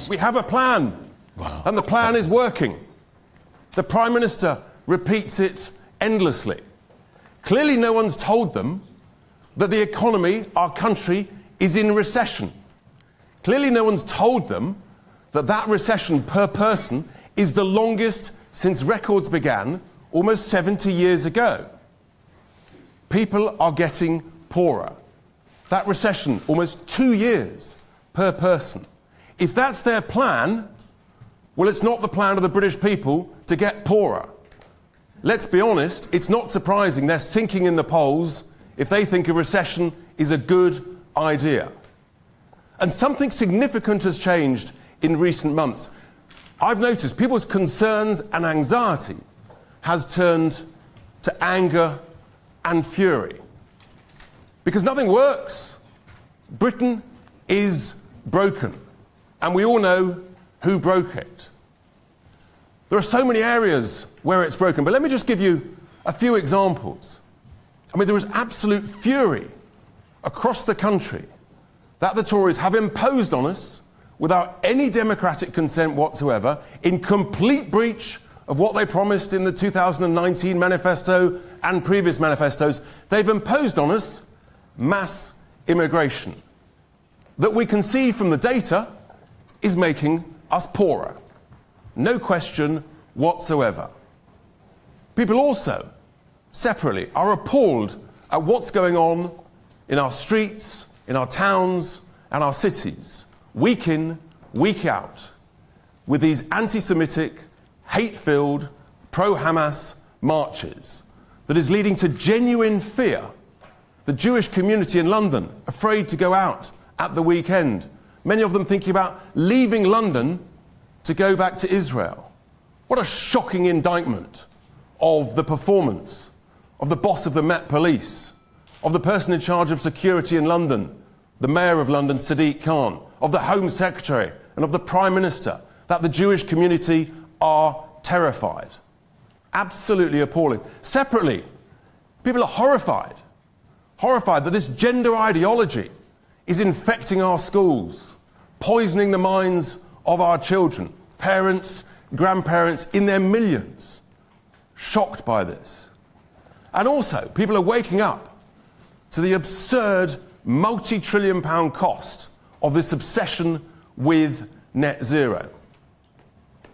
We have a plan. Wow. And the plan is working. The Prime Minister repeats it endlessly. Clearly no one's told them that the economy, our country, is in recession. Clearly no one's told them that that recession per person is the longest since records began almost 70 years ago. People are getting poorer. That recession, almost 2 years per person. If that's their plan, well, it's not the plan of the British people to get poorer. Let's be honest, it's not surprising they're sinking in the polls if they think a recession is a good idea. And something significant has changed in recent months. I've noticed people's concerns and anxiety has turned to anger and fury. Because nothing works. Britain is broken. And we all know who broke it. There are so many areas where it's broken, but let me just give you a few examples. I mean, there is absolute fury across the country that the Tories have imposed on us without any democratic consent whatsoever, in complete breach of what they promised in the 2019 manifesto and previous manifestos. They've imposed on us mass immigration that we can see from the data is making us poorer. No question whatsoever. People also, separately, are appalled at what's going on in our streets, in our towns and our cities, week in, week out, with these anti-Semitic, hate-filled, pro-Hamas marches that is leading to genuine fear. The Jewish community in London afraid to go out at the weekend. Many of them thinking about leaving London to go back to Israel. What a shocking indictment of the performance of the boss of the Met Police, of the person in charge of security in London, the Mayor of London, Sadiq Khan, of the Home Secretary and of the Prime Minister, that the Jewish community are terrified. Absolutely appalling. Separately, people are horrified that this gender ideology is infecting our schools, poisoning the minds of our children, parents, grandparents in their millions, shocked by this. And also, people are waking up to the absurd multi-trillion-pound cost of this obsession with net zero.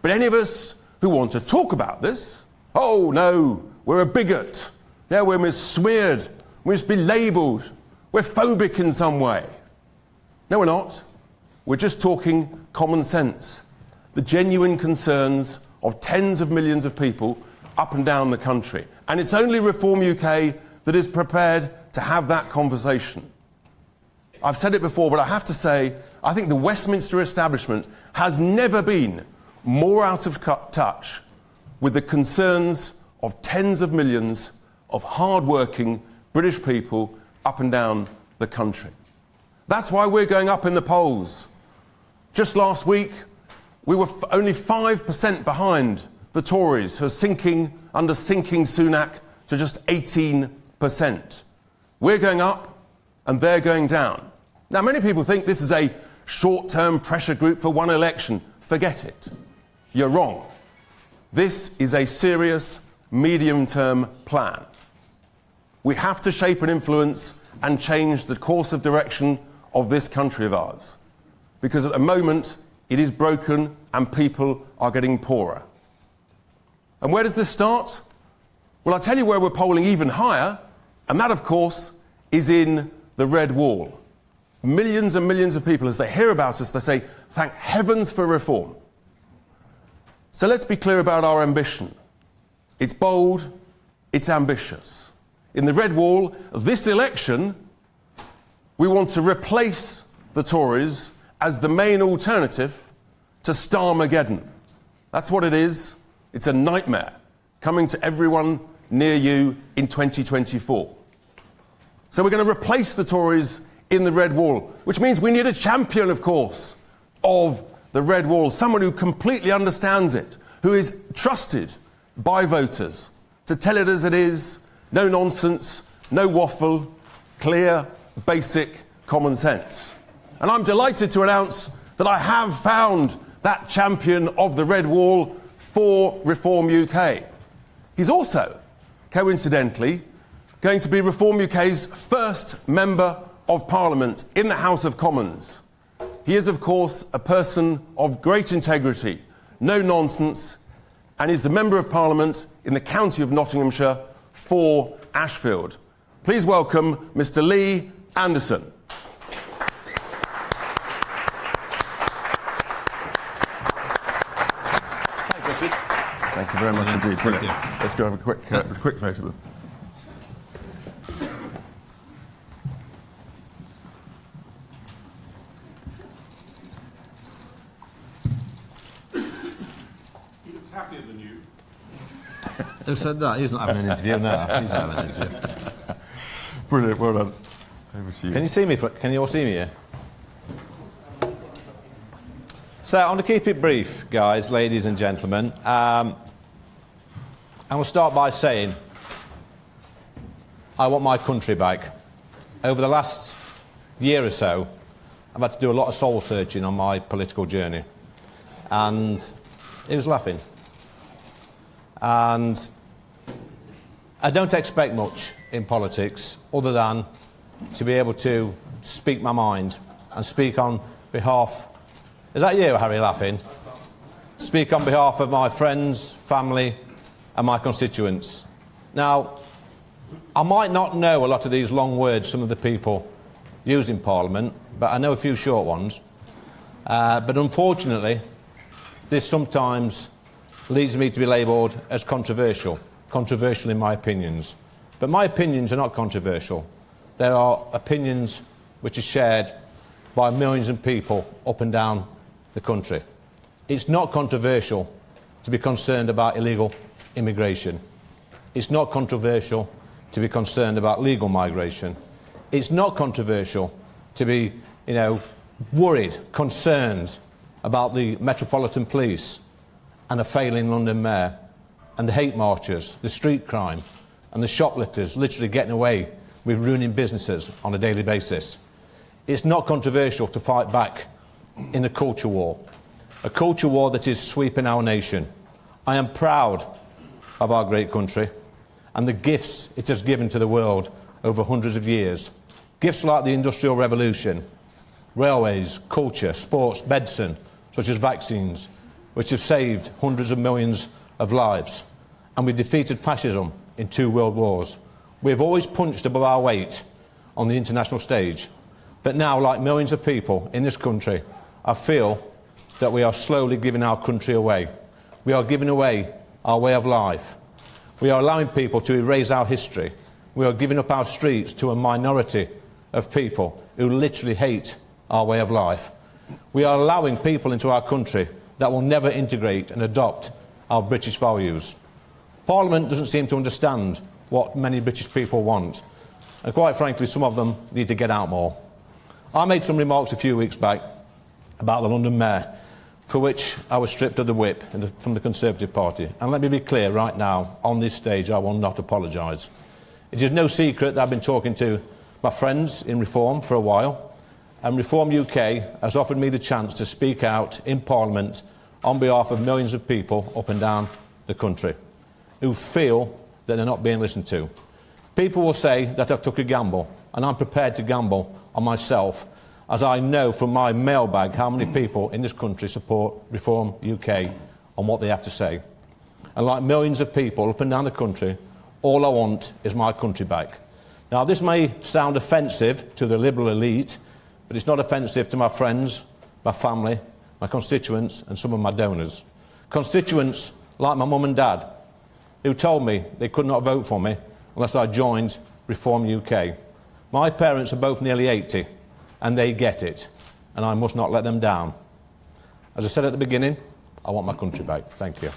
But any of us who want to talk about this, oh no, we're a bigot, yeah, we're smeared, we must be labelled, we're phobic in some way. No, we're not. We're just talking common sense. The genuine concerns of tens of millions of people up and down the country. And it's only Reform UK that is prepared to have that conversation. I've said it before, but I have to say, I think the Westminster establishment has never been more out of touch with the concerns of tens of millions of hard-working British people up and down the country. That's why we're going up in the polls. Just last week, we were only 5% behind the Tories, who are sinking under sinking Sunak to just 18%. We're going up and they're going down. Now, many people think this is a short-term pressure group for one election. Forget it. You're wrong. This is a serious medium-term plan. We have to shape and influence and change the course of direction of this country of ours. Because at the moment, it is broken and people are getting poorer. And where does this start? Well, I'll tell you where we're polling even higher, and that, of course, is in the Red Wall. Millions and millions of people, as they hear about us, they say, thank heavens for reform. So let's be clear about our ambition. It's bold, it's ambitious. In the Red Wall, this election, we want to replace the Tories as the main alternative to Starmageddon. That's what it is. It's a nightmare coming to everyone near you in 2024. So we're going to replace the Tories in the Red Wall, which means we need a champion, of course, of the Red Wall, someone who completely understands it, who is trusted by voters to tell it as it is, no nonsense, no waffle, clear, basic common sense. And I'm delighted to announce that I have found that champion of the Red Wall for Reform UK. He's also, coincidentally, going to be Reform UK's first Member of Parliament in the House of Commons. He is, of course, a person of great integrity, no nonsense, and is the Member of Parliament in the county of Nottinghamshire for Ashfield. Please welcome Mr. Lee Anderson. Thanks, Richard. Thank you very much indeed. Brilliant. Let's go have a quick photo. Happier than you. Who said that? He's not having an interview now. He's not having an interview. Brilliant, well done. Over to you. Can you see me? Can you all see me here? So, I'm going to keep it brief, guys, ladies and gentlemen. I'm going to start by saying I want my country back. Over the last year or so, I've had to do a lot of soul searching on my political journey. And it was laughing. And I don't expect much in politics other than to be able to speak my mind and speak on behalf... Is that you, Harry, laughing? Speak on behalf of my friends, family and my constituents. Now, I might not know a lot of these long words some of the people use in Parliament, but I know a few short ones. But unfortunately, this sometimes leads me to be labelled as controversial in my opinions. But my opinions are not controversial. There are opinions which are shared by millions of people up and down the country. It's not controversial to be concerned about illegal immigration. It's not controversial to be concerned about legal migration. It's not controversial to be, worried, concerned about the Metropolitan Police and a failing London mayor, and the hate marchers, the street crime, and the shoplifters literally getting away with ruining businesses on a daily basis. It's not controversial to fight back in a culture war that is sweeping our nation. I am proud of our great country and the gifts it has given to the world over hundreds of years. Gifts like the Industrial Revolution, railways, culture, sports, medicine, such as vaccines, which have saved hundreds of millions of lives. And we've defeated fascism in 2 world wars. We've always punched above our weight on the international stage. But now, like millions of people in this country, I feel that we are slowly giving our country away. We are giving away our way of life. We are allowing people to erase our history. We are giving up our streets to a minority of people who literally hate our way of life. We are allowing people into our country that will never integrate and adopt our British values. Parliament doesn't seem to understand what many British people want, and quite frankly, some of them need to get out more. I made some remarks a few weeks back about the London mayor, for which I was stripped of the whip from the Conservative Party. And let me be clear right now, on this stage, I will not apologise. It is no secret that I've been talking to my friends in Reform for a while, and Reform UK has offered me the chance to speak out in Parliament on behalf of millions of people up and down the country who feel that they're not being listened to. People will say that I've took a gamble, and I'm prepared to gamble on myself, as I know from my mailbag how many people in this country support Reform UK on what they have to say. And like millions of people up and down the country, all I want is my country back. Now, this may sound offensive to the Liberal elite, but it's not offensive to my friends, my family, my constituents and some of my donors. Constituents like my mum and dad, who told me they could not vote for me unless I joined Reform UK. My parents are both nearly 80, and they get it, and I must not let them down. As I said at the beginning, I want my country back. Thank you.